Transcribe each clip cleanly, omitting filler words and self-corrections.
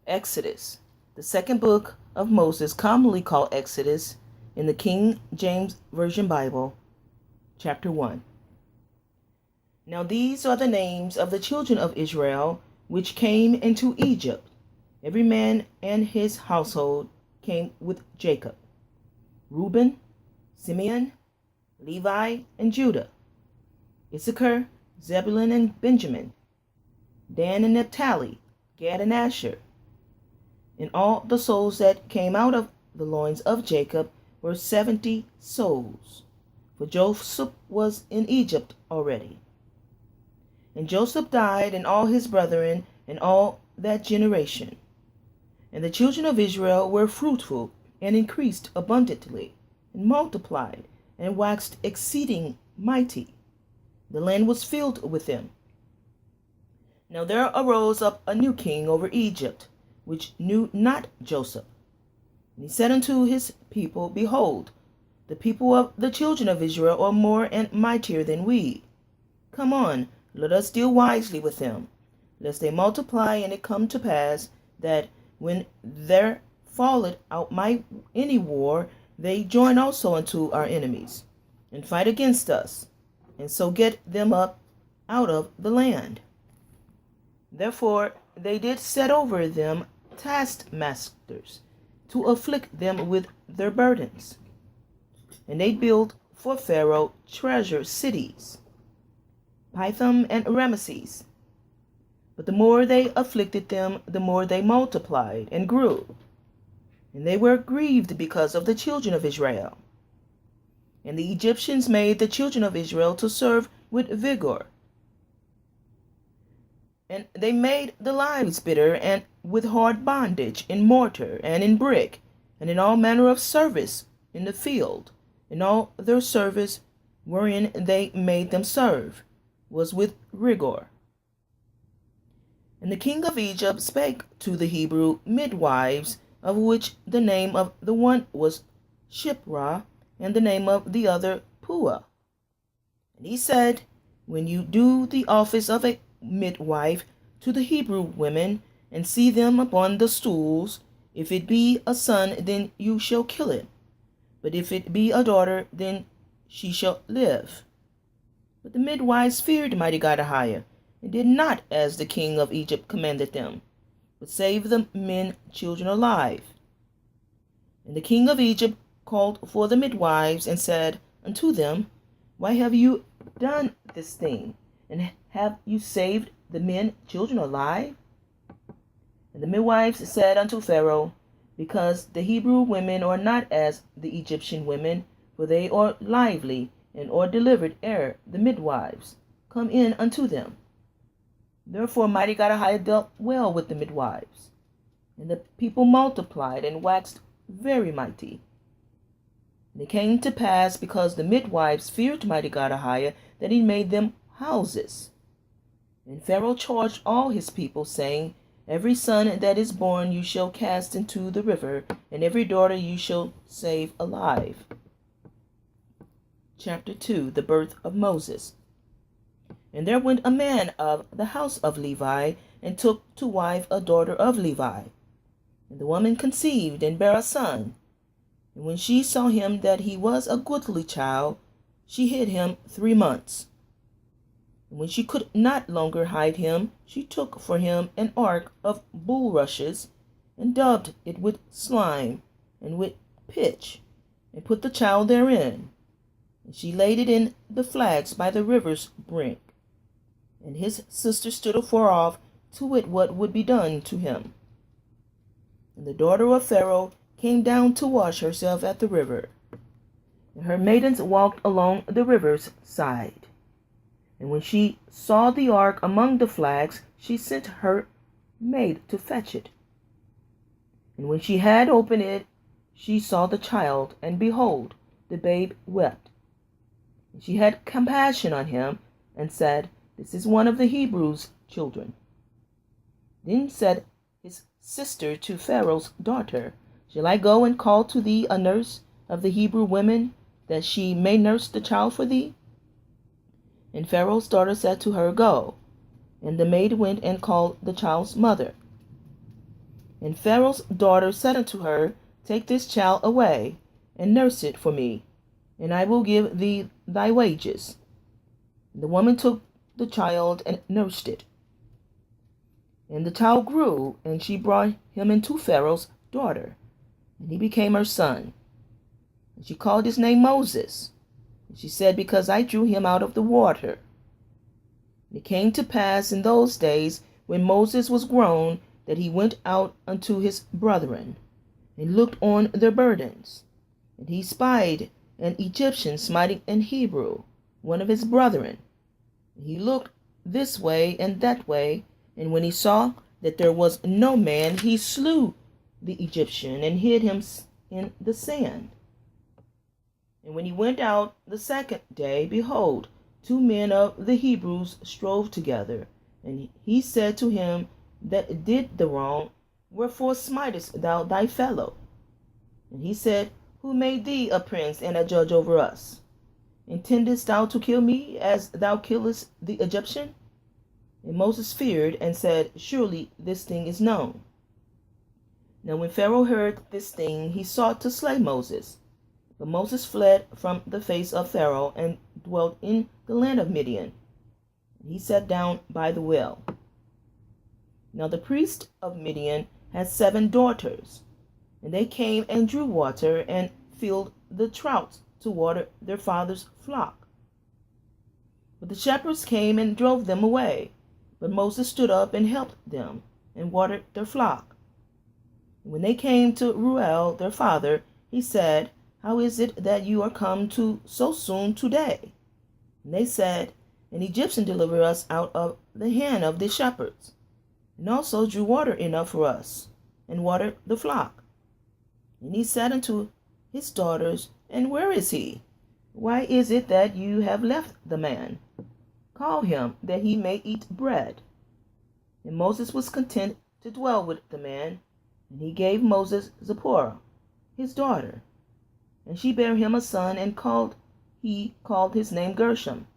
Exodus, the second book of Moses, commonly called Exodus in the King James Version Bible, chapter 1. Now these are the names of the children of Israel which came into Egypt. Every man and his household came with Jacob: Reuben, Simeon, Levi, and Judah; Issachar, Zebulun, and Benjamin; Dan and Naphtali; Gad and Asher. And all the souls that came out of the loins of Jacob were 70 souls, for Joseph was in Egypt already. And Joseph died, and all his brethren, and all that generation. And the children of Israel were fruitful, and increased abundantly, and multiplied, and waxed exceeding mighty. The land was filled with them. Now there arose up a new king over Egypt, which knew not Joseph. And he said unto his people, Behold, the people of the children of Israel are more and mightier than we. Come on, let us deal wisely with them, lest they multiply, and it come to pass that when there falleth out any war, they join also unto our enemies, and fight against us, and so get them up out of the land. Therefore they did set over them taskmasters, to afflict them with their burdens. And they built for Pharaoh treasure cities, Pithom and Rameses. But the more they afflicted them, the more they multiplied and grew. And they were grieved because of the children of Israel. And the Egyptians made the children of Israel to serve with vigor. And they made the lives bitter, and with hard bondage, in mortar, and in brick, and in all manner of service in the field. And all their service wherein they made them serve was with rigor. And the king of Egypt spake to the Hebrew midwives, of which the name of the one was Shiphrah, and the name of the other Puah. And he said, When you do the office of a midwife to the Hebrew women, and see them upon the stools, if it be a son, then you shall kill it; but if it be a daughter, then she shall live. But the midwives feared Mighty God AHAYAH, and did not as the king of Egypt commanded them, but saved the men children alive. And the king of Egypt called for the midwives, and said unto them, Why have you done this thing, and have you saved the men children alive? And the midwives said unto Pharaoh, Because the Hebrew women are not as the Egyptian women, for they are lively, and are delivered ere the midwives come in unto them. Therefore Mighty God AHAYAH dealt well with the midwives, and the people multiplied and waxed very mighty. And it came to pass, because the midwives feared Mighty God AHAYAH, that he made them houses. And Pharaoh charged all his people, saying, Every son that is born you shall cast into the river, and every daughter you shall save alive. Chapter 2. The birth of Moses. And there went a man of the house of Levi, and took to wife a daughter of Levi. And the woman conceived, and bare a son. And when she saw him that he was a goodly child, she hid him 3 months. And when she could not longer hide him, she took for him an ark of bulrushes, and daubed it with slime and with pitch, and put the child therein. And she laid it in the flags by the river's brink. And his sister stood afar off to wit what would be done to him. And the daughter of Pharaoh came down to wash herself at the river. And her maidens walked along the river's side. And when she saw the ark among the flags, she sent her maid to fetch it. And when she had opened it, she saw the child, and behold, the babe wept. And she had compassion on him, and said, This is one of the Hebrews' children. Then said his sister to Pharaoh's daughter, Shall I go and call to thee a nurse of the Hebrew women, that she may nurse the child for thee? And Pharaoh's daughter said to her, Go. And the maid went and called the child's mother. And Pharaoh's daughter said unto her, Take this child away, and nurse it for me, and I will give thee thy wages. And the woman took the child and nursed it. And the child grew, and she brought him into Pharaoh's daughter, and he became her son. And she called his name Moses. And she said, Because I drew him out of the water. And it came to pass in those days, when Moses was grown, that he went out unto his brethren, and looked on their burdens. And he spied an Egyptian smiting an Hebrew, one of his brethren. And he looked this way and that way, and when he saw that there was no man, he slew the Egyptian, and hid him in the sand. And when he went out the second day, behold, 2 men of the Hebrews strove together. And he said to him that did the wrong, Wherefore smitest thou thy fellow? And he said, Who made thee a prince and a judge over us? Intendest thou to kill me, as thou killest the Egyptian? And Moses feared, and said, Surely this thing is known. Now when Pharaoh heard this thing, he sought to slay Moses. But Moses fled from the face of Pharaoh, and dwelt in the land of Midian. And he sat down by the well. Now the priest of Midian had 7 daughters, and they came and drew water, and filled the troughs to water their father's flock. But the shepherds came and drove them away. But Moses stood up and helped them, and watered their flock. And when they came to Reuel their father, he said, How is it that you are come to so soon today? And they said, An Egyptian delivered us out of the hand of the shepherds, and also drew water enough for us, and watered the flock. And he said unto his daughters, And where is he? Why is it that you have left the man? Call him, that he may eat bread. And Moses was content to dwell with the man, and he gave Moses Zipporah, his daughter. And she bare him a son, and he called his name Gershom.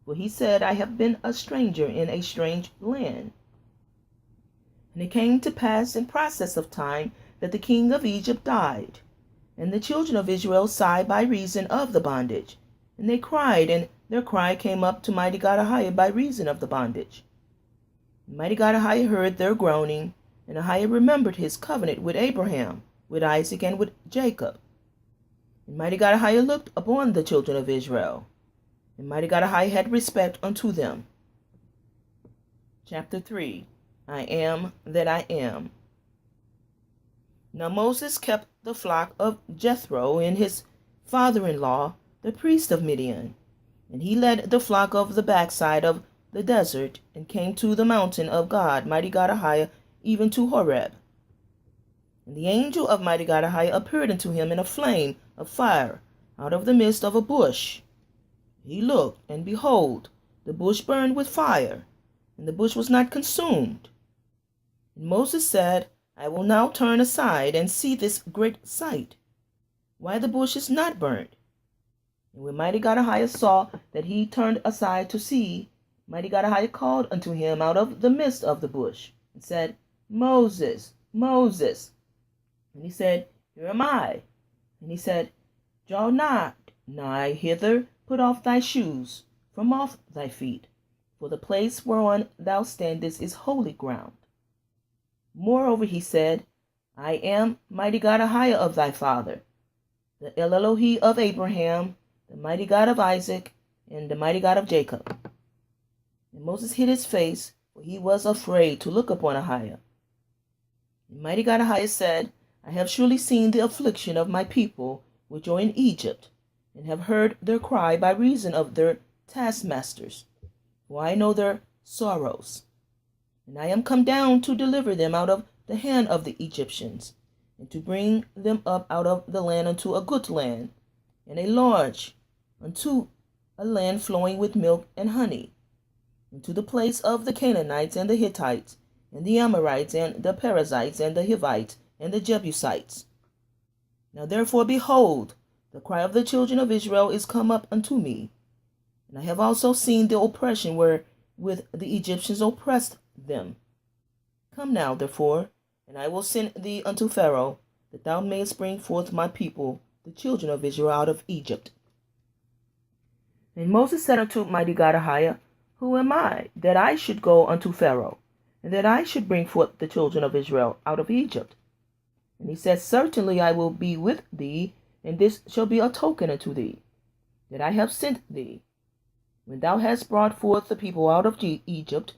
For he said, I have been a stranger in a strange land. And it came to pass in process of time that the king of Egypt died, and the children of Israel sighed by reason of the bondage. And they cried, and their cry came up to Mighty God AHAYAH by reason of the bondage. And Mighty God AHAYAH heard their groaning, and AHAYAH remembered his covenant with Abraham, with Isaac, and with Jacob. And Mighty God AHAYAH looked upon the children of Israel, and Mighty God AHAYAH had respect unto them. Chapter 3. I am that I am. Now Moses kept the flock of Jethro, and his father-in-law, the priest of Midian. And he led the flock of the backside of the desert, and came to the mountain of God, Mighty God AHAYAH, even to Horeb. And the angel of Mighty God AHAYAH appeared unto him in a flame of fire out of the midst of a bush. He looked, and behold, the bush burned with fire, and the bush was not consumed. And Moses said, I will now turn aside and see this great sight, why the bush is not burnt. And when Mighty God AHAYAH saw that he turned aside to see, Mighty God AHAYAH called unto him out of the midst of the bush, and said, Moses, Moses. And he said, Here am I. And he said, Draw not nigh hither, put off thy shoes from off thy feet, for the place whereon thou standest is holy ground. Moreover he said, I am Mighty God AHAYAH of thy father, the El Elohi of Abraham, the Mighty God of Isaac, and the Mighty God of Jacob. And Moses hid his face, for he was afraid to look upon AHAYAH. And Mighty God AHAYAH said, I have surely seen the affliction of my people which are in Egypt, and have heard their cry by reason of their taskmasters, for I know their sorrows. And I am come down to deliver them out of the hand of the Egyptians, and to bring them up out of the land unto a good land, and a large, unto a land flowing with milk and honey, into the place of the Canaanites, and the Hittites, and the Amorites, and the Perizzites, and the Hivites, and the Jebusites. Now therefore, behold, the cry of the children of Israel is come up unto me, and I have also seen the oppression wherewith the Egyptians oppressed them. Come now, therefore, And I will send thee unto Pharaoh, that thou mayest bring forth my people, the children of Israel, out of Egypt. And Moses said unto Mighty God AHAYAH, Who am I, that I should go unto Pharaoh, and that I should bring forth the children of Israel out of Egypt? And he said, Certainly I will be with thee, and this shall be a token unto thee, that I have sent thee. When thou hast brought forth the people out of Egypt,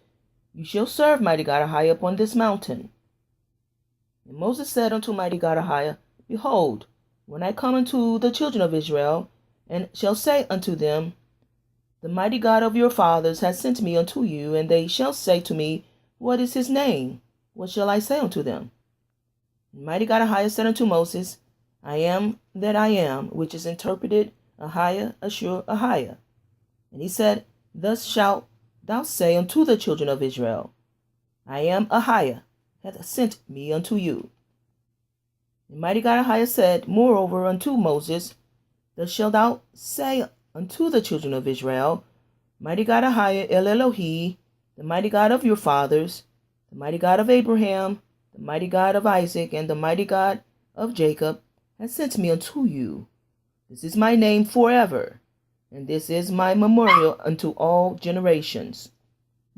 you shall serve Mighty God AHAYAH upon this mountain. And Moses said unto Mighty God AHAYAH, Behold, when I come unto the children of Israel, and shall say unto them, The mighty God of your fathers has sent me unto you, and they shall say to me, What is his name? What shall I say unto them? And Mighty God AHAYAH said unto Moses, I am that I am, which is interpreted AHAYAH, Ashur, AHAYAH. And he said, Thus shalt thou say unto the children of Israel, I am AHAYAH, hath sent me unto you. And Mighty God AHAYAH said moreover unto Moses, Thus shalt thou say unto the children of Israel, Mighty God AHAYAH, El Elohi, the mighty God of your fathers, the mighty God of Abraham, the mighty God of Isaac, and the mighty God of Jacob, has sent me unto you. This is my name forever, and this is my memorial unto all generations.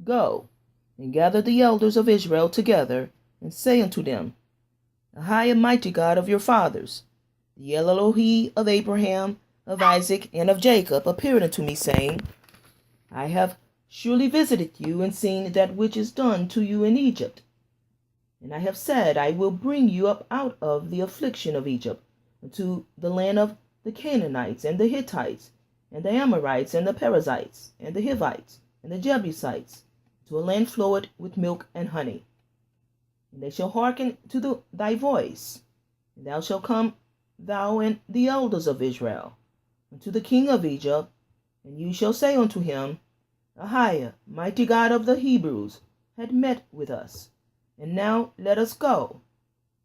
Go, and gather the elders of Israel together, and say unto them, AHAYAH, mighty God of your fathers, the El Elohi of Abraham, of Isaac, and of Jacob, appeared unto me, saying, I have surely visited you, and seen that which is done to you in Egypt. And I have said, I will bring you up out of the affliction of Egypt, unto the land of the Canaanites, and the Hittites, and the Amorites, and the Perizzites, and the Hivites, and the Jebusites, to a land floweth with milk and honey. And they shall hearken to thy voice, and thou shalt come, thou and the elders of Israel, unto the king of Egypt, and you shall say unto him, AHAYAH, mighty God of the Hebrews, had met with us, and now let us go,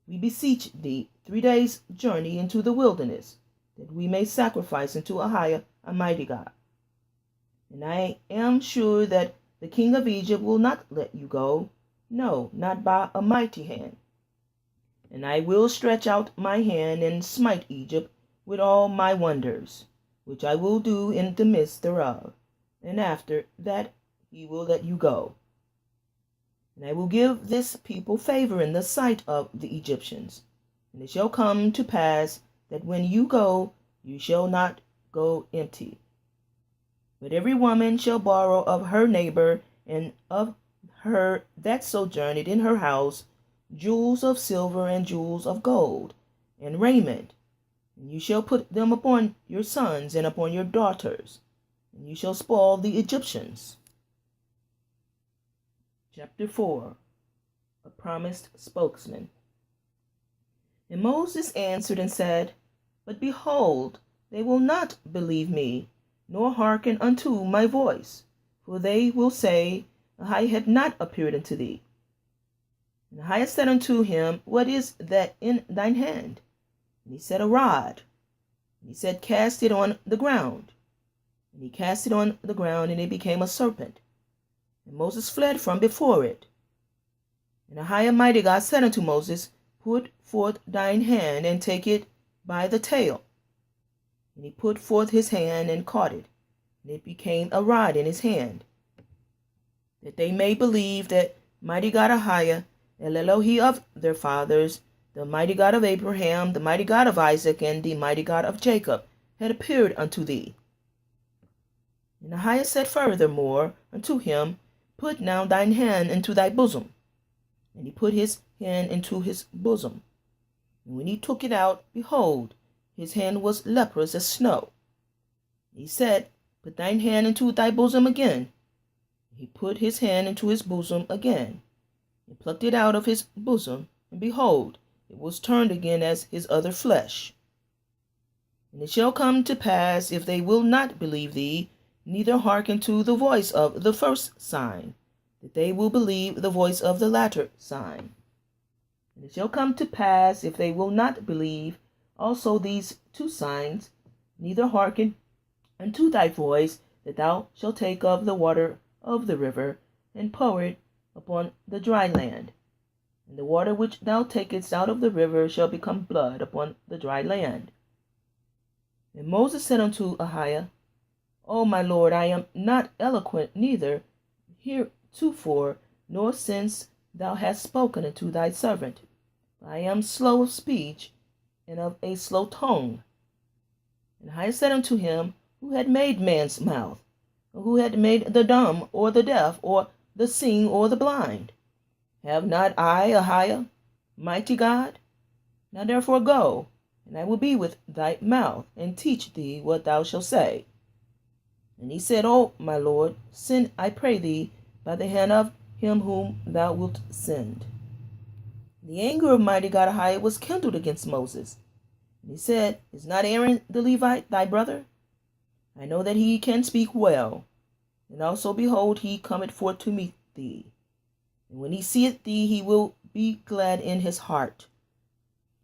we beseech thee, 3 days' journey into the wilderness, that we may sacrifice unto AHAYAH, a mighty God. And I am sure that the king of Egypt will not let you go, no, not by a mighty hand. And I will stretch out my hand and smite Egypt with all my wonders, which I will do in the midst thereof, and after that he will let you go. And I will give this people favor in the sight of the Egyptians. And it shall come to pass that when you go, you shall not go empty. But every woman shall borrow of her neighbor and of her that sojourned in her house jewels of silver and jewels of gold, and raiment. And you shall put them upon your sons and upon your daughters, and you shall spoil the Egyptians. Chapter 4. A promised spokesman. And Moses answered and said, But behold, they will not believe me, nor hearken unto my voice, for they will say, I had not appeared unto thee. And AHAYAH said unto him, What is that in thine hand? And he said, A rod. And he said, Cast it on the ground. And he cast it on the ground, and it became a serpent. And Moses fled from before it. And AHAYAH mighty God said unto Moses, Put forth thine hand, and take it by the tail. And he put forth his hand, and caught it, and it became a rod in his hand, that they may believe that mighty God AHAYAH, El Elohi of their fathers, the mighty God of Abraham, the mighty God of Isaac, and the mighty God of Jacob, had appeared unto thee. And AHAYAH said furthermore unto him, Put now thine hand into thy bosom. And he put his hand into his bosom. And when he took it out, behold, his hand was leprous as snow. He said, Put thine hand into thy bosom again. He put his hand into his bosom again, and plucked it out of his bosom, and behold, it was turned again as his other flesh. And it shall come to pass, if they will not believe thee, neither hearken to the voice of the first sign, that they will believe the voice of the latter sign. And it shall come to pass, if they will not believe also these 2 signs, neither hearken unto thy voice, that thou shalt take of the water of the river, and pour it upon the dry land. And the water which thou takest out of the river shall become blood upon the dry land. And Moses said unto Ahiah, O my Lord, I am not eloquent, neither heretofore, nor since thou hast spoken unto thy servant. I am slow of speech, and of a slow tongue. And Ahiah said unto him, Who had made man's mouth? Or who had made the dumb, or the deaf, or the seeing, or the blind? Have not I Ahiah, mighty God? Now therefore go, and I will be with thy mouth, and teach thee what thou shalt say. And he said, O my Lord, send, I pray thee, by the hand of him whom thou wilt send. The anger of mighty God Ahiah was kindled against Moses. And he said, Is not Aaron the Levite thy brother? I know that he can speak well. And also, behold, he cometh forth to meet thee. And when he seeth thee, he will be glad in his heart.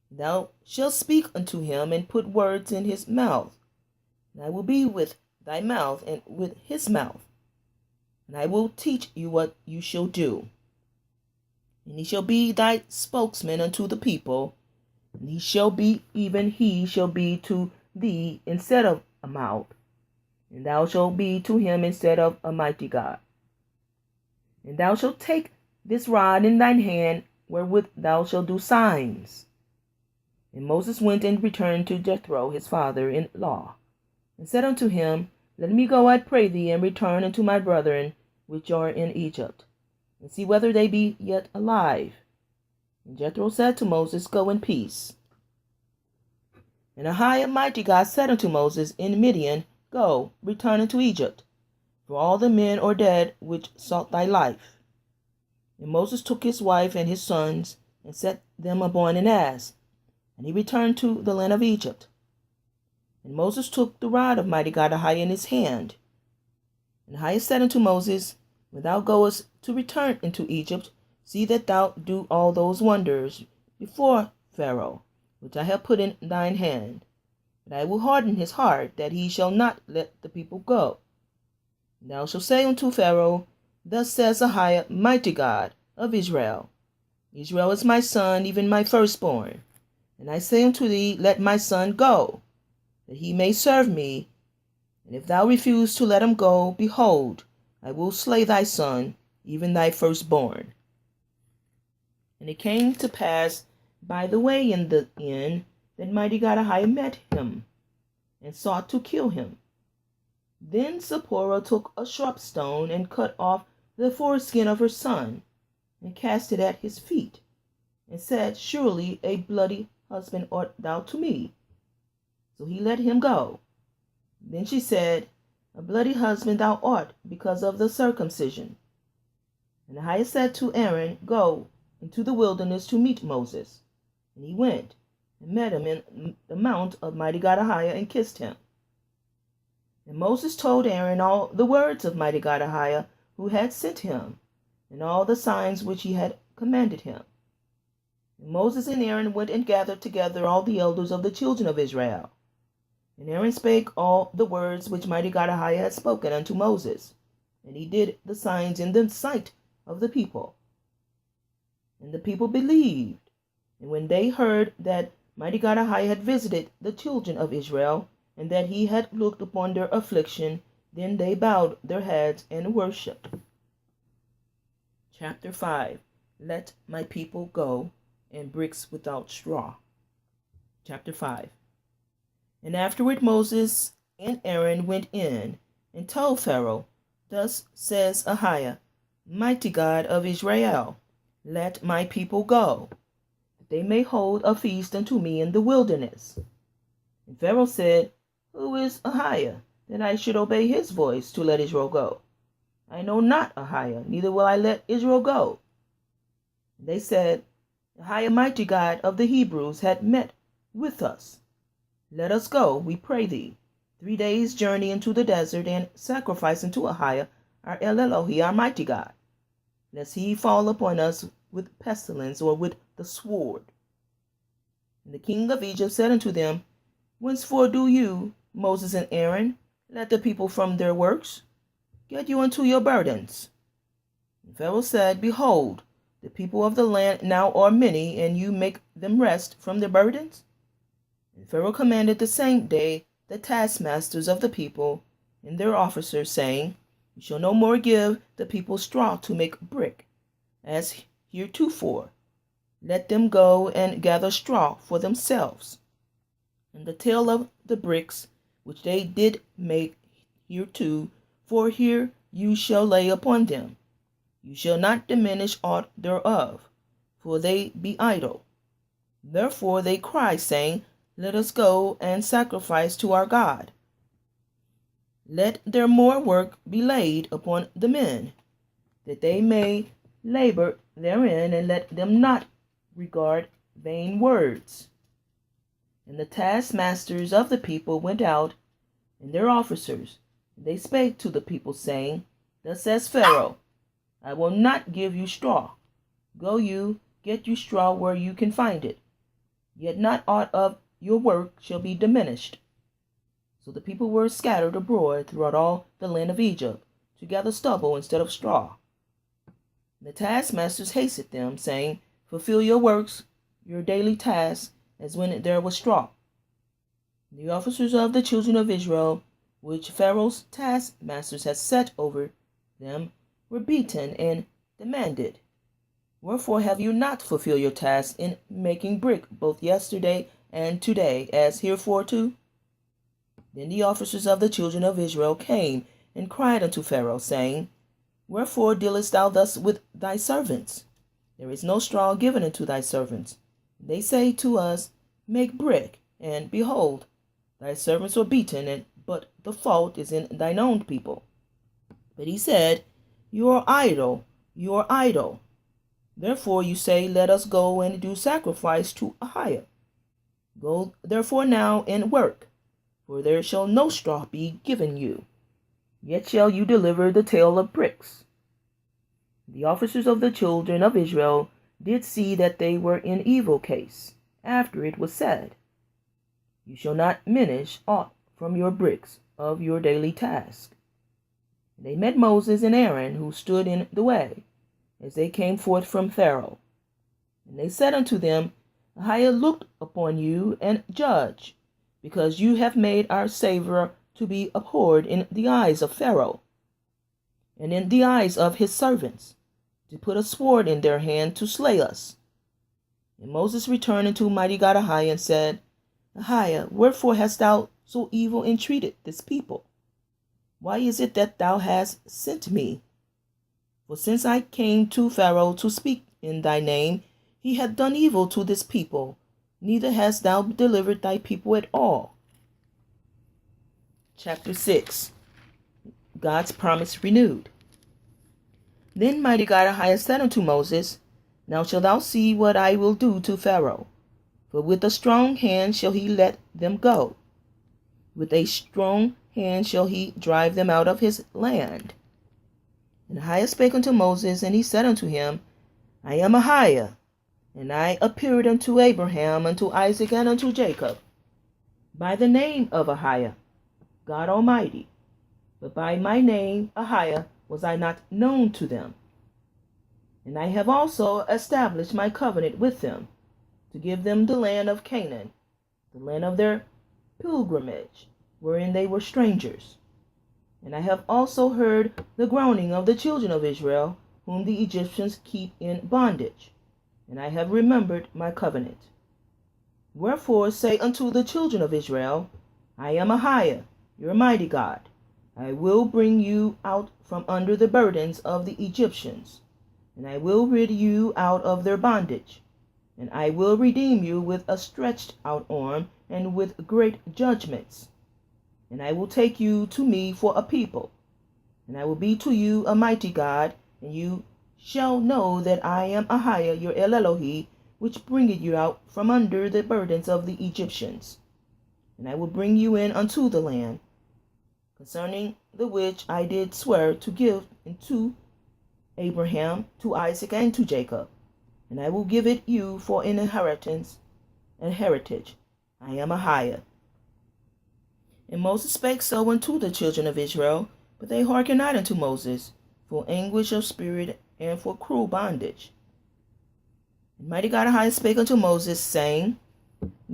Thou shalt speak unto him, and put words in his mouth. And I will be with thy mouth, and with his mouth. And I will teach you what you shall do. And he shall be thy spokesman unto the people, and he shall be to thee instead of a mouth, and thou shalt be to him instead of a mighty God. And thou shalt take this rod in thine hand, wherewith thou shalt do signs. And Moses went and returned to Jethro his father-in-law, and said unto him, Let me go, I pray thee, and return unto my brethren which are in Egypt, and see whether they be yet alive. And Jethro said to Moses, Go in peace. And Ahiah mighty God said unto Moses in Midian, Go, return into Egypt, for all the men are dead which sought thy life. And Moses took his wife and his sons, and set them upon an ass, and he returned to the land of Egypt. And Moses took the rod of mighty God Ahiah in his hand. And Ahiah said unto Moses, When thou goest to return into Egypt, see that thou do all those wonders before Pharaoh, which I have put in thine hand. But I will harden his heart, that he shall not let the people go. And thou shalt say unto Pharaoh, Thus says Ahiah, mighty God of Israel, Israel is my son, even my firstborn. And I say unto thee, Let my son go, that he may serve me. And if thou refuse to let him go, behold, I will slay thy son, even thy firstborn. And it came to pass by the way in the inn that mighty God Ahiah met him, and sought to kill him. Then Zipporah took a sharp stone, and cut off the foreskin of her son, and cast it at his feet, and said, Surely a bloody husband art thou to me. So he let him go. Then she said, A bloody husband thou art, because of the circumcision. And Ahiah said to Aaron, Go into the wilderness to meet Moses. And he went, and met him in the mount of mighty God Ahiah, and kissed him. And Moses told Aaron all the words of mighty God Ahiah, who had sent him, and all the signs which he had commanded him. And Moses and Aaron went and gathered together all the elders of the children of Israel. And Aaron spake all the words which mighty God Ahiah had spoken unto Moses, and he did the signs in the sight of the people. And the people believed. And when they heard that mighty God Ahiah had visited the children of Israel, and that he had looked upon their affliction, then they bowed their heads and worshipped. Chapter 5. Let my people go, and bricks without straw. Chapter 5. And afterward Moses and Aaron went in, and told Pharaoh, Thus says Ahiah, mighty God of Israel, Let my people go, that they may hold a feast unto me in the wilderness. And Pharaoh said, Who is Ahiah, that I should obey his voice to let Israel go? I know not Ahiah, neither will I let Israel go. And they said, Ahiah, mighty God of the Hebrews, had met with us. Let us go, we pray thee, 3 days' journey into the desert, and sacrifice unto Ahiah, our El Elohi, our mighty God, lest he fall upon us with pestilence or with the sword. And the king of Egypt said unto them, Whenceforth do you, Moses and Aaron, let the people from their works? Get you unto your burdens. And Pharaoh said, Behold, The people of the land now are many, and you make them rest from their burdens? And Pharaoh commanded the same day the taskmasters of the people and their officers, saying, You shall no more give the people straw to make brick, as heretofore. Let them go and gather straw for themselves. And the tale of the bricks which they did make hereto, for here you shall lay upon them. You shall not diminish aught thereof, for they be idle. Therefore they cry, saying, Let us go and sacrifice to our God. Let their more work be laid upon the men, that they may labor therein, and let them not regard vain words. And the taskmasters of the people went out, and their officers, and they spake to the people, saying, Thus says Pharaoh, I will not give you straw. Go you, get you straw where you can find it. Yet not aught of your work shall be diminished. So the people were scattered abroad throughout all the land of Egypt, to gather stubble instead of straw. The taskmasters hasted them, saying, Fulfill your works, your daily tasks, as when there was straw. The officers of the children of Israel, which Pharaoh's taskmasters had set over them, were beaten and demanded, Wherefore have you not fulfilled your task in making brick both yesterday and today, as heretofore? Then the officers of the children of Israel came and cried unto Pharaoh, saying, Wherefore dealest thou thus with thy servants? There is no straw given unto thy servants. They say to us, Make brick, and behold, thy servants are beaten, but the fault is in thine own people. But he said, You are idle, you are idle. Therefore you say, Let us go and do sacrifice to AHAYAH. Go therefore now and work, for there shall no straw be given you. Yet shall you deliver the tale of bricks. The officers of the children of Israel did see that they were in evil case, after it was said, You shall not diminish aught from your bricks of your daily task. And they met Moses and Aaron, who stood in the way, as they came forth from Pharaoh. And they said unto them, AHAYAH looked upon you and judge, because you have made our Savior to be abhorred in the eyes of Pharaoh, and in the eyes of his servants, to put a sword in their hand to slay us. And Moses returned unto Mighty God AHAYAH and said, AHAYAH, wherefore hast thou so evil entreated this people? Why is it that thou hast sent me? For since I came to Pharaoh to speak in thy name, he hath done evil to this people, neither hast thou delivered thy people at all. Chapter 6. God's promise renewed. Then Mighty God AHAYAH said unto Moses, Now shalt thou see what I will do to Pharaoh, for with a strong hand shall he let them go. With a strong hand shall he drive them out of his land. And AHAYAH spake unto Moses, and he said unto him, I am AHAYAH, and I appeared unto Abraham, unto Isaac, and unto Jacob, by the name of AHAYAH, God Almighty. But by my name AHAYAH was I not known to them. And I have also established my covenant with them, to give them the land of Canaan, the land of their pilgrimage, wherein they were strangers. And I have also heard the groaning of the children of Israel, whom the Egyptians keep in bondage, and I have remembered my covenant. Wherefore say unto the children of Israel, I am AHAYAH, your mighty God. I will bring you out from under the burdens of the Egyptians, and I will rid you out of their bondage, and I will redeem you with a stretched out arm and with great judgments. And I will take you to me for a people, and I will be to you a mighty God, and you shall know that I am AHAYAH your El Elohi, which bringeth you out from under the burdens of the Egyptians. And I will bring you in unto the land, concerning the which I did swear to give unto Abraham, to Isaac, and to Jacob, and I will give it you for an inheritance and heritage. I am AHAYAH. And Moses spake so unto the children of Israel, but they hearkened not unto Moses, for anguish of spirit and for cruel bondage. And Mighty God AHAYAH spake unto Moses, saying,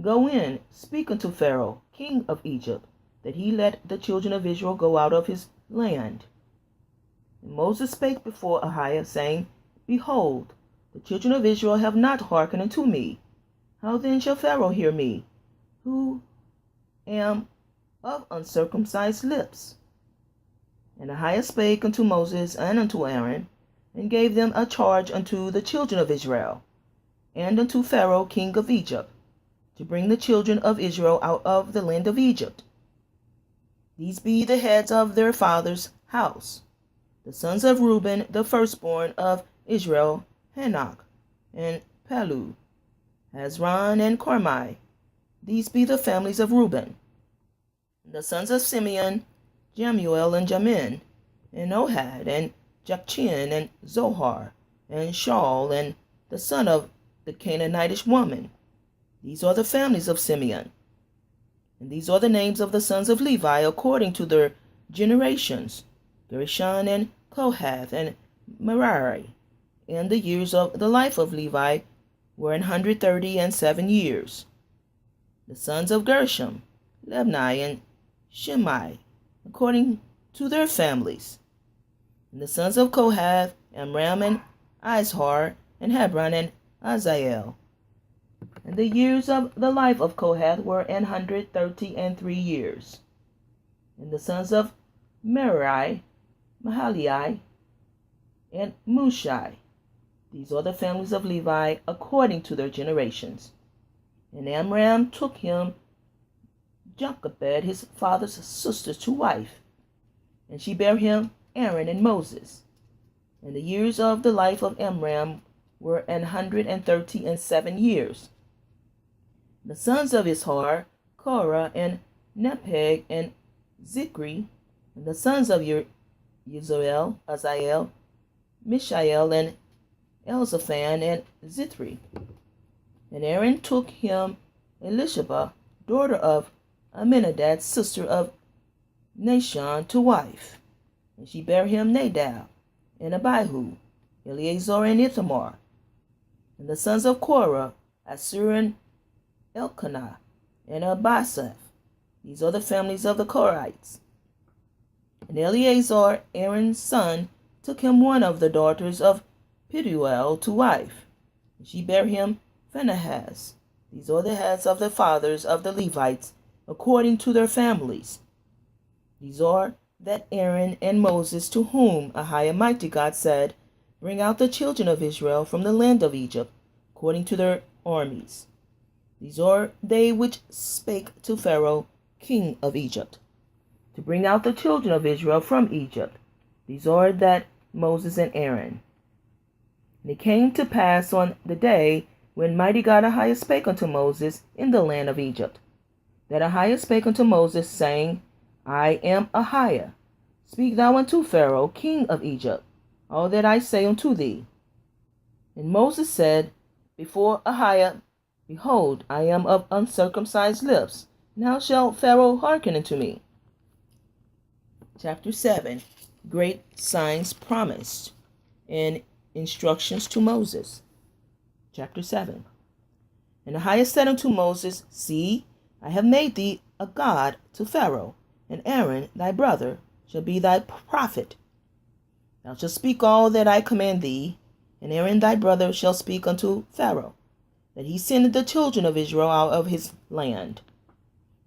Go in, speak unto Pharaoh, king of Egypt, that he let the children of Israel go out of his land. And Moses spake before AHAYAH, saying, Behold, the children of Israel have not hearkened unto me. How then shall Pharaoh hear me, who am of uncircumcised lips? And AHAYAH spake unto Moses and unto Aaron, and gave them a charge unto the children of Israel, and unto Pharaoh king of Egypt, to bring the children of Israel out of the land of Egypt. These be the heads of their father's house. The sons of Reuben, the firstborn of Israel, Hanok, and Palu, Hezron, and Carmi. These be the families of Reuben. The sons of Simeon, Jemuel, and Jamin, and Ohad, and Jachin, and Zohar, and Shaul, and the son of the Canaanitish woman. These are the families of Simeon. And these are the names of the sons of Levi according to their generations, Gershon, and Kohath, and Merari. And the years of the life of Levi were 137 years. The sons of Gershom, Libni, and Shimei, according to their families. And the sons of Kohath, Amram, and Izhar, and Hebron, and Azael. And the years of the life of Kohath were 133 years. And the sons of Merari, Mahali, and Mushai. These are the families of Levi according to their generations. And Amram took him Jochebed, his father's sister, to wife, and she bare him Aaron and Moses. And the years of the life of Amram were 137 years. The sons of Ishar, Korah, and Nepheg, and Zikri, and the sons of Uzziel, Azael, Mishael, and Elzaphan, and Zithri. And Aaron took him Elisheba, daughter of Aminadab, sister of Nashon, to wife, and she bare him Nadab, and Abihu, Eleazar, and Ithamar. And the sons of Korah, Assur, and Elkanah, and Abasaph. These are the families of the Korahites. And Eleazar, Aaron's son, took him one of the daughters of Pituel to wife, and she bare him Phinehas. These are the heads of the fathers of the Levites, according to their families. These are that Aaron and Moses, to whom AHAYAH Mighty God said, Bring out the children of Israel from the land of Egypt, according to their armies. These are they which spake to Pharaoh, king of Egypt, to bring out the children of Israel from Egypt. These are that Moses and Aaron. And it came to pass on the day when Mighty God AHAYAH spake unto Moses in the land of Egypt, that AHAYAH spake unto Moses, saying, I am AHAYAH. Speak thou unto Pharaoh, king of Egypt, all that I say unto thee. And Moses said before AHAYAH, Behold, I am of uncircumcised lips. Now shall Pharaoh hearken unto me. Chapter 7. Great signs promised, and instructions to Moses. Chapter 7. And AHAYAH said unto Moses, See, I have made thee a god to Pharaoh, and Aaron thy brother shall be thy prophet. Thou shalt speak all that I command thee, and Aaron thy brother shall speak unto Pharaoh, that he send the children of Israel out of his land.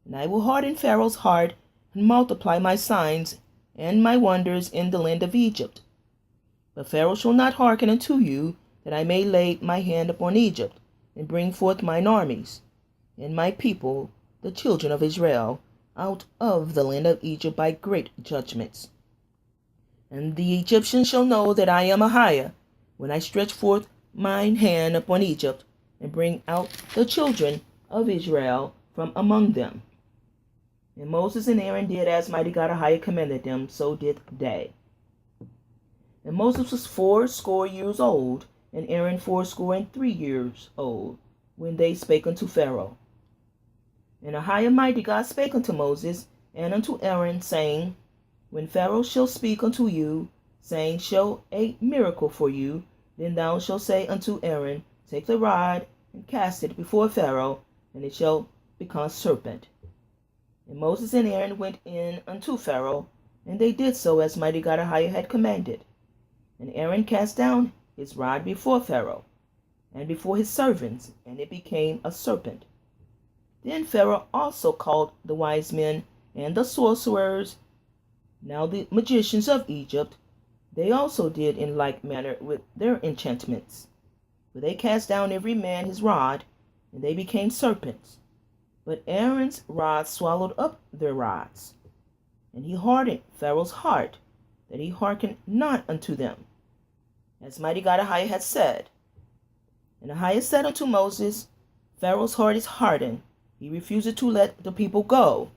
And I will harden Pharaoh's heart, and multiply my signs and my wonders in the land of Egypt. But Pharaoh shall not hearken unto you, that I may lay my hand upon Egypt, and bring forth mine armies, and my people, the children of Israel, out of the land of Egypt by great judgments. And the Egyptians shall know that I am AHAYAH, when I stretch forth mine hand upon Egypt, and bring out the children of Israel from among them. And Moses and Aaron did as Mighty God AHAYAH commanded them, so did they. And Moses was 80 years old, and Aaron 83 years old, when they spake unto Pharaoh. And AHAYAH Mighty God spake unto Moses and unto Aaron, saying, When Pharaoh shall speak unto you, saying, Show a miracle for you, then thou shalt say unto Aaron, take the rod and cast it before Pharaoh, and it shall become a serpent. And Moses and Aaron went in unto Pharaoh, and they did so as Mighty God AHAYAH had commanded. And Aaron cast down his rod before Pharaoh, and before his servants, and it became a serpent. Then Pharaoh also called the wise men and the sorcerers, now the magicians of Egypt. They also did in like manner with their enchantments. For they cast down every man his rod, and they became serpents. But Aaron's rod swallowed up their rods. And he hardened Pharaoh's heart, that he hearkened not unto them, as Mighty God AHAYAH had said. And AHAYAH said unto Moses, Pharaoh's heart is hardened, he refuseth to let the people go.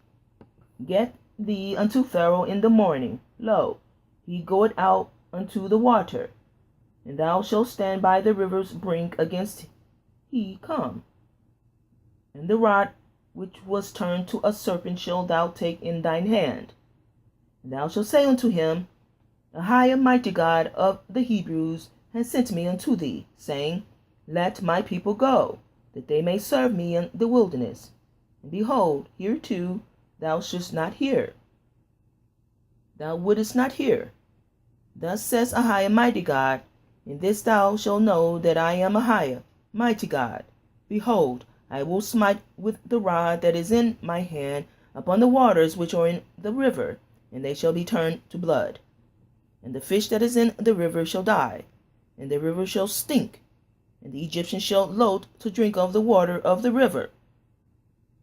Get thee unto Pharaoh in the morning. Lo, he goeth out unto the water, and thou shalt stand by the river's brink against he come. And the rod which was turned to a serpent shalt thou take in thine hand. And thou shalt say unto him, AHAYAH, mighty God of the Hebrews, has sent me unto thee, saying, Let my people go, that they may serve me in the wilderness. And behold, hereto thou shouldst not hear. Thou wouldest not hear. Thus says AHAYAH, mighty God, in this thou shalt know that I am AHAYAH, mighty God. Behold, I will smite with the rod that is in my hand upon the waters which are in the river, and they shall be turned to blood. And the fish that is in the river shall die, and the river shall stink, and the Egyptians shall loathe to drink of the water of the river.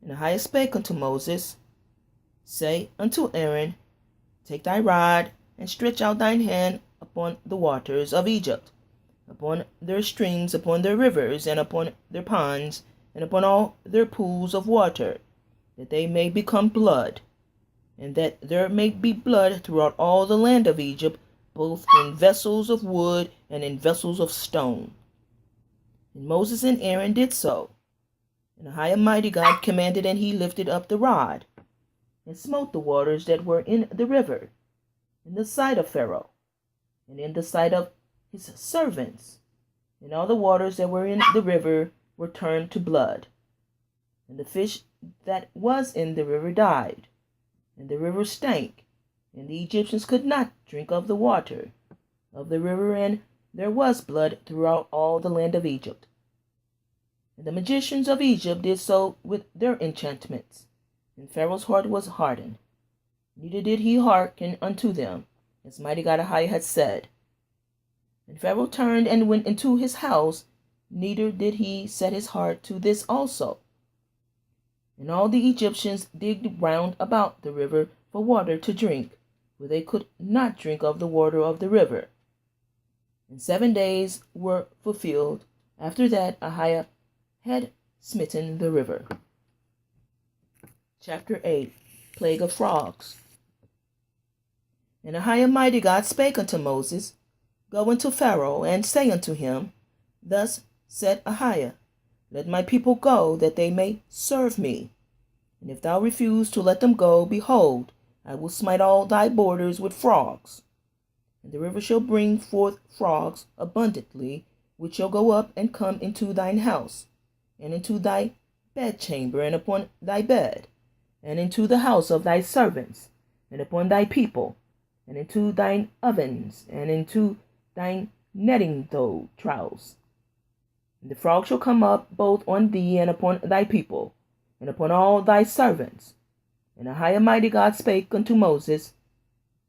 And AHAYAH spake unto Moses, Say unto Aaron, Take thy rod, and stretch out thine hand upon the waters of Egypt, upon their streams, upon their rivers, and upon their ponds, and upon all their pools of water, that they may become blood, and that there may be blood throughout all the land of Egypt, both in vessels of wood and in vessels of stone. And Moses and Aaron did so. And AHAYAH, mighty God, commanded, and he lifted up the rod, and smote the waters that were in the river, in the sight of Pharaoh, and in the sight of his servants. And all the waters that were in the river were turned to blood. And the fish that was in the river died, and the river stank, and the Egyptians could not drink of the water of the river, and there was blood throughout all the land of Egypt. And the magicians of Egypt did so with their enchantments, and Pharaoh's heart was hardened, neither did he hearken unto them, as Mighty God AHAYAH had said. And Pharaoh turned and went into his house, neither did he set his heart to this also. And all the Egyptians digged round about the river for water to drink, for they could not drink of the water of the river. And 7 days were fulfilled after that AHAYAH had smitten the river. Chapter 8. Plague of Frogs. And AHAYAH, mighty God, spake unto Moses, Go unto Pharaoh, and say unto him, Thus said AHAYAH, Let my people go, that they may serve me. And if thou refuse to let them go, behold, I will smite all thy borders with frogs. And the river shall bring forth frogs abundantly, which shall go up and come into thine house, and into thy bedchamber, and upon thy bed, and into the house of thy servants, and upon thy people, and into thine ovens, and into thine netting troughs. And the frog shall come up both on thee, and upon thy people, and upon all thy servants. And AHAYAH, mighty God, spake unto Moses,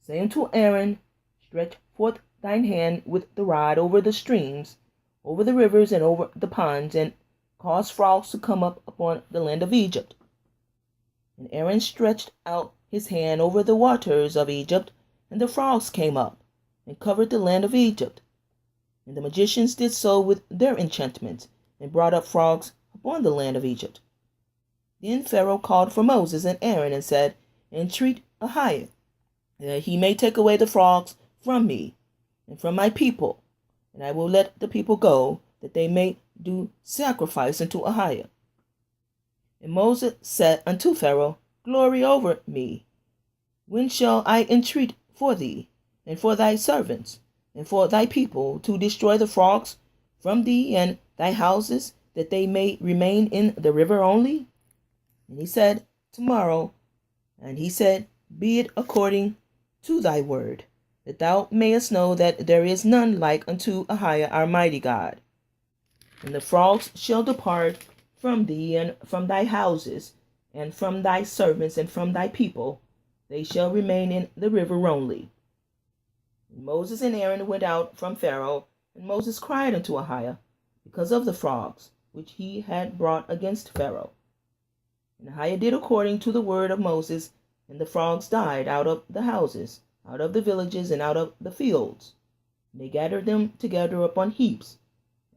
Say unto Aaron, Stretch forth thine hand with the rod over the streams, over the rivers, and over the ponds, and cause frogs to come up upon the land of Egypt. And Aaron stretched out his hand over the waters of Egypt, and the frogs came up, and covered the land of Egypt. And the magicians did so with their enchantments, and brought up frogs upon the land of Egypt. Then Pharaoh called for Moses and Aaron, and said, Entreat AHAYAH, that he may take away the frogs from me, and from my people, and I will let the people go, that they may do sacrifice unto AHAYAH. And Moses said unto Pharaoh, Glory over me. When shall I entreat for thee, and for thy servants, and for thy people, to destroy the frogs from thee, and thy houses, that they may remain in the river only? And he said, Tomorrow. And he said, Be it according to thy word, that thou mayest know that there is none like unto AHAYAH our mighty God. And the frogs shall depart from thee, and from thy houses, and from thy servants, and from thy people. They shall remain in the river only. And Moses and Aaron went out from Pharaoh, and Moses cried unto AHAYAH, because of the frogs, which he had brought against Pharaoh. And AHAYAH did according to the word of Moses, and the frogs died out of the houses, out of the villages, and out of the fields. And they gathered them together upon heaps,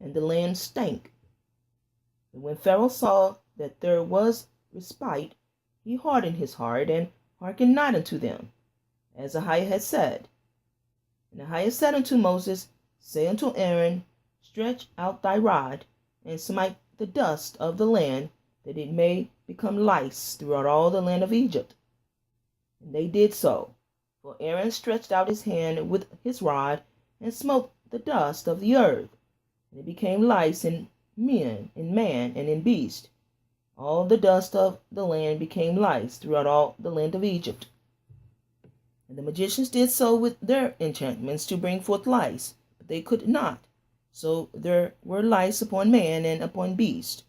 and the land stank. And when Pharaoh saw that there was respite, he hardened his heart, and hearkened not unto them, as AHAYAH had said. And AHAYAH said unto Moses, Say unto Aaron, Stretch out thy rod, and smite the dust of the land, that it may become lice throughout all the land of Egypt. And they did so. For Aaron stretched out his hand with his rod, and smote the dust of the earth, and it became lice in man, and in beast. All the dust of the land became lice throughout all the land of Egypt. And the magicians did so with their enchantments to bring forth lice, but they could not. So there were lice upon man and upon beast.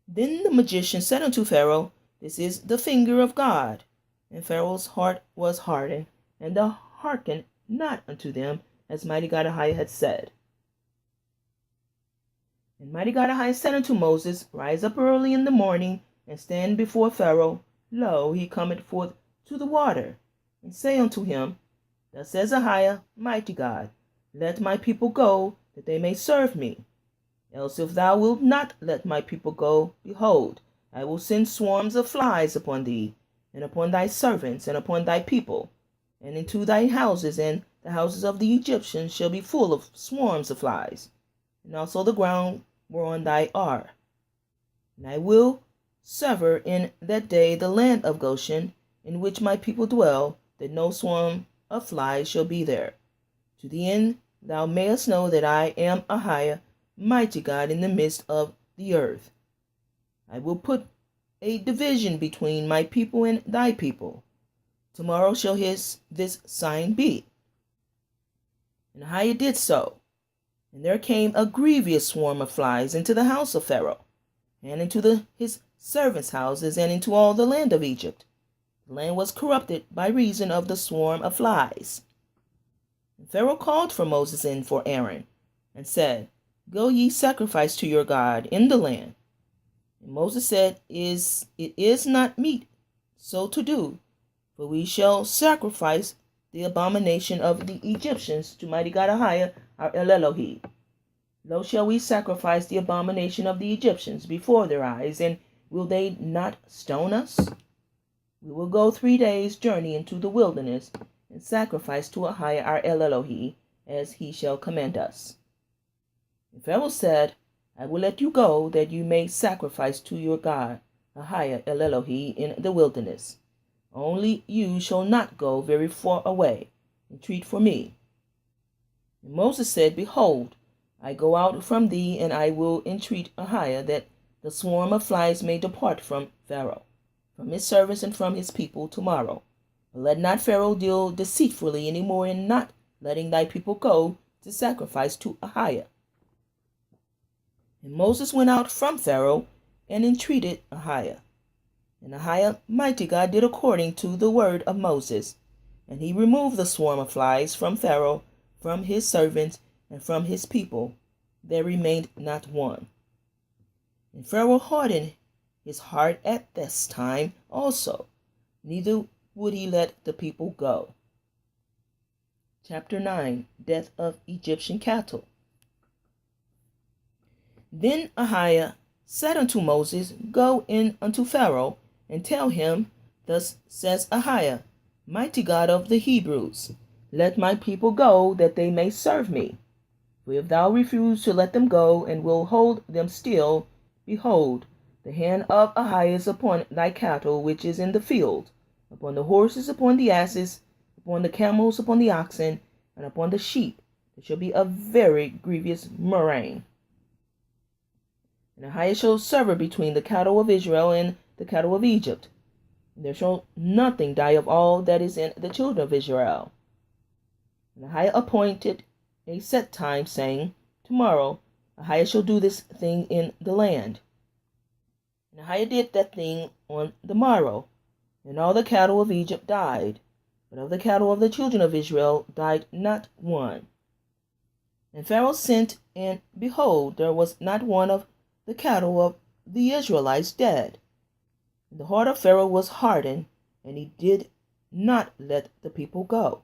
Then the magician said unto Pharaoh, This is the finger of God. And Pharaoh's heart was hardened, and they hearkened not unto them, as Mighty God AHAYAH had said. And Mighty God AHAYAH said unto Moses, Rise up early in the morning, and stand before Pharaoh. Lo, he cometh forth to the water. And say unto him, Thus says AHAYAH, Mighty God, Let my people go, that they may serve me. Else if thou wilt not let my people go, behold, I will send swarms of flies upon thee, and upon thy servants, and upon thy people, and into thy houses, and the houses of the Egyptians shall be full of swarms of flies, and also the ground whereon thy are. And I will sever in that day the land of Goshen, in which my people dwell, that no swarm of flies shall be there, to the end thou mayest know that I am AHAYAH, Mighty God, in the midst of the earth. I will put a division between my people and thy people. Tomorrow shall this sign be. And AHAYAH did so. And there came a grievous swarm of flies into the house of Pharaoh, and into his servants' houses, and into all the land of Egypt. The land was corrupted by reason of the swarm of flies. And Pharaoh called for Moses and for Aaron, and said, Go ye sacrifice to your God in the land. And Moses said, It is not meet so to do, for we shall sacrifice the abomination of the Egyptians to Mighty God AHAYAH our Elohim. Lo, shall we sacrifice the abomination of the Egyptians before their eyes, and will they not stone us? We will go 3 days' journey into the wilderness, and sacrifice to AHAYAH our Elohim, as he shall command us. And Pharaoh said, I will let you go, that you may sacrifice to your God AHAYAH Elohim in the wilderness. Only you shall not go very far away. Entreat for me. And Moses said, Behold, I go out from thee, and I will entreat AHAYAH, that the swarm of flies may depart from Pharaoh, from his servants, and from his people tomorrow. But let not Pharaoh deal deceitfully any more in not letting thy people go to sacrifice to AHAYAH. And Moses went out from Pharaoh, and entreated AHAYAH. And AHAYAH, Mighty God, did according to the word of Moses. And he removed the swarm of flies from Pharaoh, from his servants, and from his people. There remained not one. And Pharaoh hardened his heart at this time also, neither would he let the people go. Chapter 9. Death of Egyptian cattle. Then AHAYAH said unto Moses, Go in unto Pharaoh, and tell him, Thus says AHAYAH, Mighty God of the Hebrews, Let my people go, that they may serve me. For if thou refuse to let them go, and will hold them still, behold, the hand of AHAYAH is upon thy cattle which is in the field, upon the horses, upon the asses, upon the camels, upon the oxen, and upon the sheep. There shall be a very grievous murrain. And Ahijah shall sever between the cattle of Israel and the cattle of Egypt. And there shall nothing die of all that is in the children of Israel. And Ahijah appointed a set time, saying, Tomorrow Ahijah shall do this thing in the land. And Ahijah did that thing on the morrow, and all the cattle of Egypt died, but of the cattle of the children of Israel died not one. And Pharaoh sent, and behold, there was not one of the cattle of the Israelites dead. And the heart of Pharaoh was hardened, and he did not let the people go.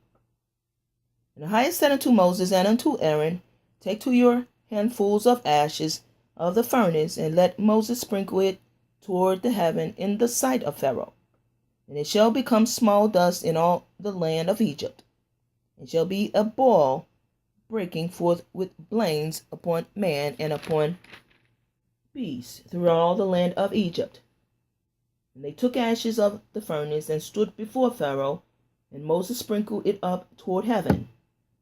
And Ahijah said unto Moses and unto Aaron, Take to your handfuls of ashes of the furnace, and let Moses sprinkle it toward the heaven in the sight of Pharaoh. And it shall become small dust in all the land of Egypt. It shall be a boil breaking forth with blains upon man and upon beast through all the land of Egypt. And they took ashes of the furnace and stood before Pharaoh, and Moses sprinkled it up toward heaven.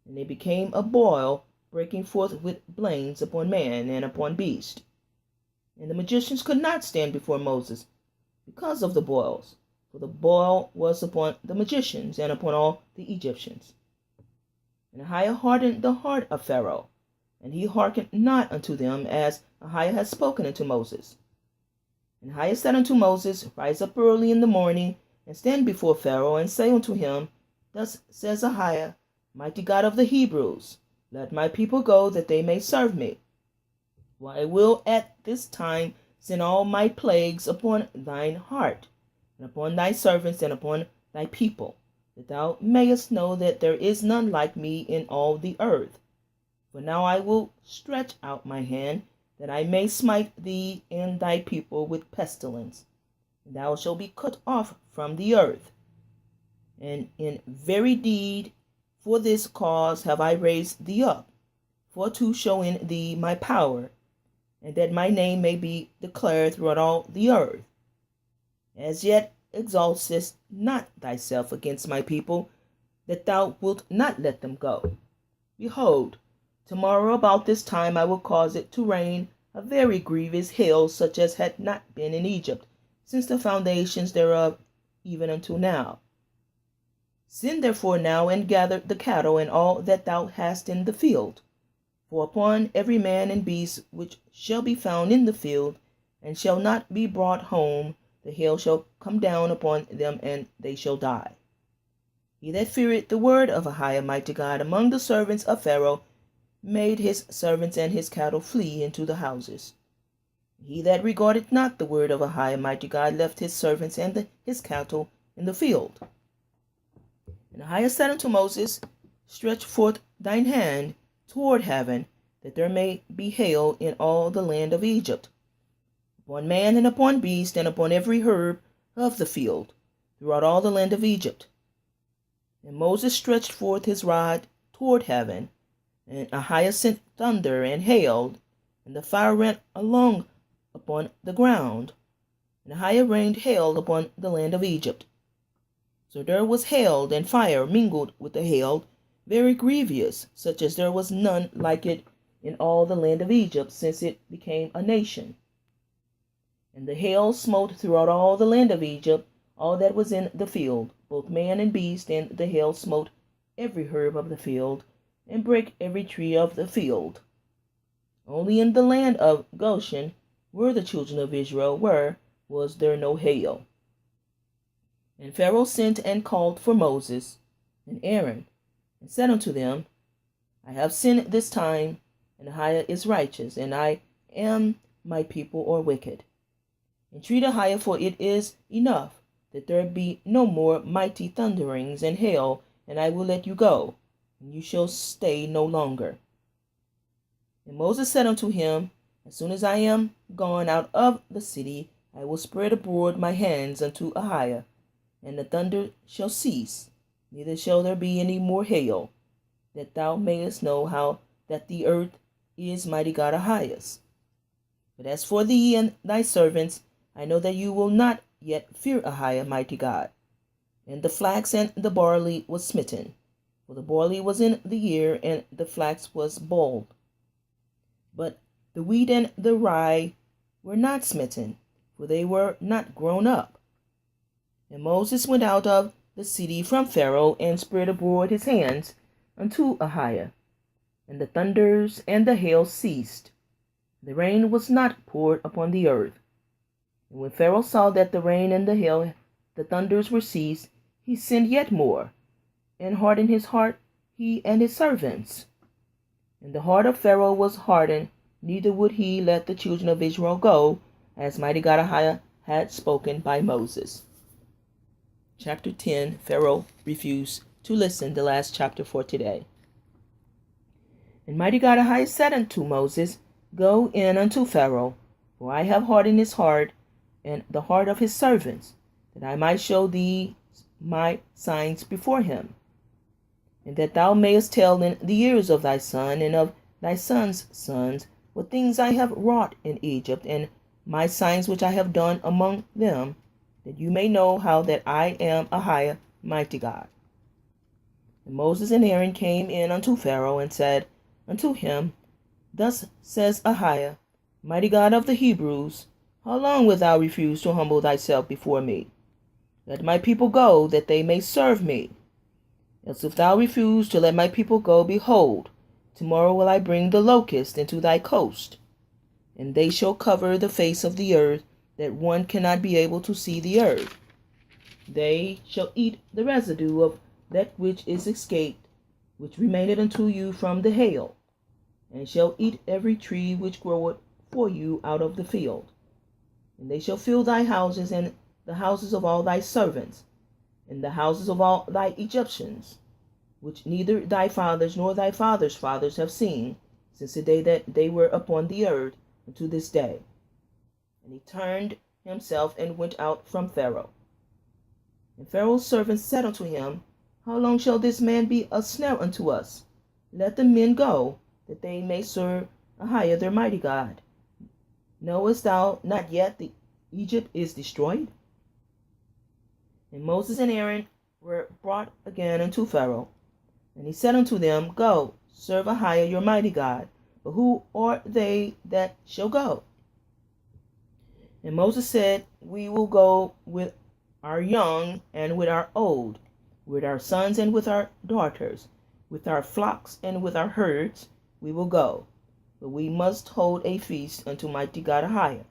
And they became a boil breaking forth with blains upon man and upon beast. And the magicians could not stand before Moses because of the boils, for the boil was upon the magicians and upon all the Egyptians. And Ahijah hardened the heart of Pharaoh, and he hearkened not unto them, as Ahijah had spoken unto Moses. And Ahijah said unto Moses, Rise up early in the morning, and stand before Pharaoh, and say unto him, Thus says Ahijah, Mighty God of the Hebrews, let my people go, that they may serve me. For I will at this time send all my plagues upon thine heart, and upon thy servants, and upon thy people, that thou mayest know that there is none like me in all the earth. For now I will stretch out my hand, that I may smite thee and thy people with pestilence, and thou shalt be cut off from the earth. And in very deed for this cause have I raised thee up, for to show in thee my power, and that my name may be declared throughout all the earth. As yet exaltest not thyself against my people, that thou wilt not let them go. Behold, tomorrow about this time I will cause it to rain a very grievous hail, such as had not been in Egypt, since the foundations thereof, even until now. Send therefore now, and gather the cattle and all that thou hast in the field. For upon every man and beast which shall be found in the field, and shall not be brought home, the hail shall come down upon them, and they shall die. He that feareth the word of Ahijah, mighty God, among the servants of Pharaoh, made his servants and his cattle flee into the houses. He that regarded not the word of Ahijah, mighty God, left his servants and his cattle in the field. And Ahijah said unto Moses, Stretch forth thine hand toward heaven, that there may be hail in all the land of Egypt, upon man and upon beast, and upon every herb of the field, throughout all the land of Egypt. And Moses stretched forth his rod toward heaven, and Ahijah sent thunder and hail, and the fire ran along upon the ground, and Ahijah rained hail upon the land of Egypt. So there was hail and fire mingled with the hail, very grievous, such as there was none like it in all the land of Egypt, since it became a nation. And the hail smote throughout all the land of Egypt, all that was in the field, both man and beast, and the hail smote every herb of the field, and brake every tree of the field. Only in the land of Goshen, where the children of Israel were, was there no hail. And Pharaoh sent and called for Moses and Aaron, and said unto them, I have sinned this time, and Ahijah is righteous, and I am my people or wicked. Entreat Ahijah, for it is enough that there be no more mighty thunderings and hail, and I will let you go, and you shall stay no longer. And Moses said unto him, As soon as I am gone out of the city, I will spread abroad my hands unto Ahijah, and the thunder shall cease, neither shall there be any more hail, that thou mayest know how that the earth is Mighty God AHAYAH's. But as for thee and thy servants, I know that you will not yet fear Ahijah, mighty God. And the flax and the barley was smitten, for the barley was in the ear, and the flax was boiled. But the wheat and the rye were not smitten, for they were not grown up. And Moses went out of the city from Pharaoh, and spread abroad his hands unto Ahiah. And the thunders and the hail ceased. The rain was not poured upon the earth. And when Pharaoh saw that the rain and the hail, the thunders were ceased, he sinned yet more, and hardened his heart, he and his servants. And the heart of Pharaoh was hardened, neither would he let the children of Israel go, as Mighty God AHAYAH had spoken by Moses. Chapter 10, Pharaoh refused to listen, the last chapter for today. And Mighty God AHAYAH said unto Moses, Go in unto Pharaoh, for I have hardened his heart, and the heart of his servants, that I might show thee my signs before him, and that thou mayest tell in the ears of thy son and of thy son's sons what things I have wrought in Egypt, and my signs which I have done among them, that you may know how that I am AHAYAH, mighty God. And Moses and Aaron came in unto Pharaoh, and said unto him, Thus says AHAYAH, mighty God of the Hebrews, how long wilt thou refuse to humble thyself before me? Let my people go, that they may serve me. Else if thou refuse to let my people go, behold, tomorrow will I bring the locust into thy coast, and they shall cover the face of the earth, that one cannot be able to see the earth. They shall eat the residue of that which is escaped, which remaineth unto you from the hail, and shall eat every tree which groweth for you out of the field. And they shall fill thy houses, and the houses of all thy servants, and the houses of all thy Egyptians, which neither thy fathers nor thy fathers' fathers have seen, since the day that they were upon the earth unto this day. And he turned himself and went out from Pharaoh. And Pharaoh's servants said unto him, How long shall this man be a snare unto us? Let the men go, that they may serve AHAYAH their mighty God. Knowest thou not yet that Egypt is destroyed? And Moses and Aaron were brought again unto Pharaoh. And he said unto them, Go, serve AHAYAH your mighty God. But who are they that shall go? And Moses said, We will go with our young and with our old, with our sons and with our daughters, with our flocks and with our herds we will go. But we must hold a feast unto mighty God AHAYAH.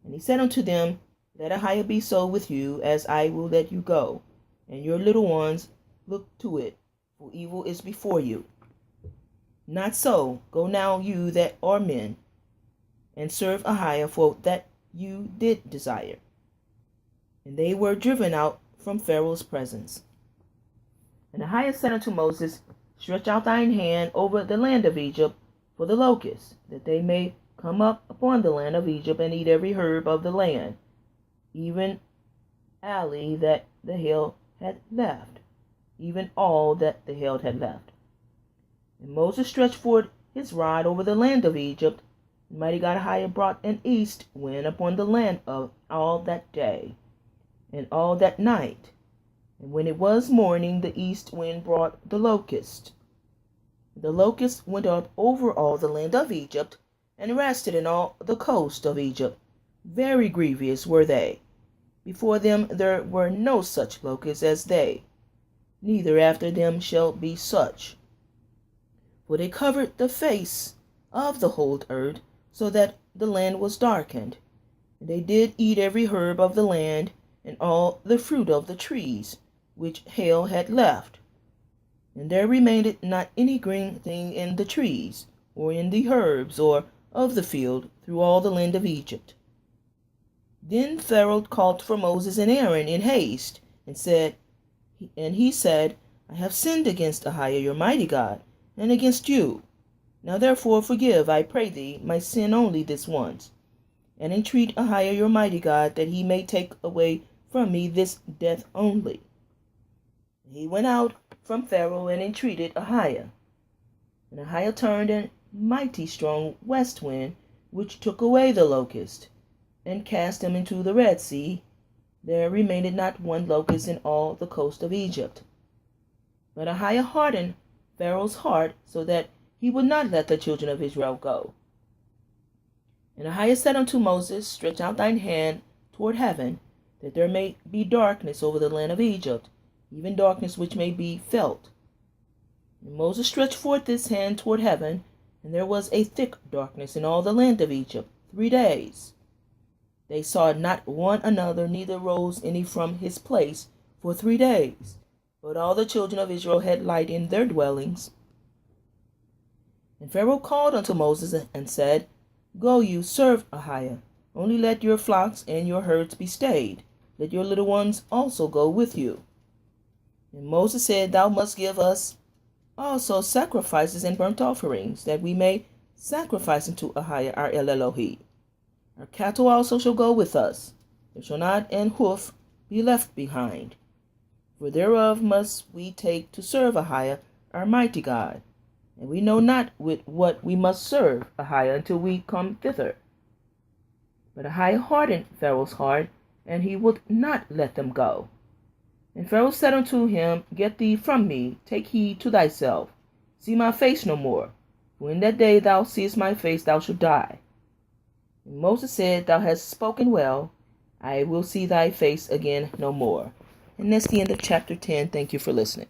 And he said unto them, Let AHAYAH be so with you, as I will let you go, and your little ones look to it, for evil is before you. Not so, go now you that are men, and serve AHAYAH, for that you did desire. And they were driven out from Pharaoh's presence. And AHAYAH said unto Moses, Stretch out thine hand over the land of Egypt for the locusts, that they may come up upon the land of Egypt, and eat every herb of the land, even alley that the hail had left, even all that the hail had left. And Moses stretched forth his rod over the land of Egypt, and mighty God AHAYAH brought an east wind upon the land of all that day, and all that night. And when it was morning, the east wind brought the locust. The locust went up over all the land of Egypt, and rested in all the coast of Egypt. Very grievous were they. Before them there were no such locusts as they, neither after them shall be such. For they covered the face of the whole earth, so that the land was darkened. And they did eat every herb of the land, and all the fruit of the trees, which hail had left. And there remained not any green thing in the trees, or in the herbs, or of the field, through all the land of Egypt. Then Pharaoh called for Moses and Aaron in haste, and he said, I have sinned against AHAYAH your mighty God, and against you. Now therefore forgive, I pray thee, my sin only this once, and entreat AHAYAH your mighty God, that he may take away from me this death only. He went out from Pharaoh and entreated AHAYAH. And AHAYAH turned a mighty strong west wind, which took away the locust, and cast them into the Red Sea. There remained not one locust in all the coast of Egypt. But AHAYAH hardened Pharaoh's heart, so that he would not let the children of Israel go. And AHAYAH said unto Moses, Stretch out thine hand toward heaven, that there may be darkness over the land of Egypt, even darkness which may be felt. And Moses stretched forth his hand toward heaven, and there was a thick darkness in all the land of Egypt 3 days. They saw not one another, neither rose any from his place for 3 days. But all the children of Israel had light in their dwellings. And Pharaoh called unto Moses and said, Go you, serve AHAYAH. Only let your flocks and your herds be stayed. Let your little ones also go with you. And Moses said, Thou must give us also sacrifices and burnt offerings, that we may sacrifice unto AHAYAH our El Elohi. Our cattle also shall go with us. There shall not an hoof be left behind. For thereof must we take to serve AHAYAH our mighty God. And we know not with what we must serve AHAYAH until we come thither. But AHAYAH hardened Pharaoh's heart, and he would not let them go. And Pharaoh said unto him, Get thee from me, take heed to thyself, see my face no more. For in that day thou seest my face, thou shalt die. And Moses said, Thou hast spoken well, I will see thy face again no more. And that's the end of chapter 10. Thank you for listening.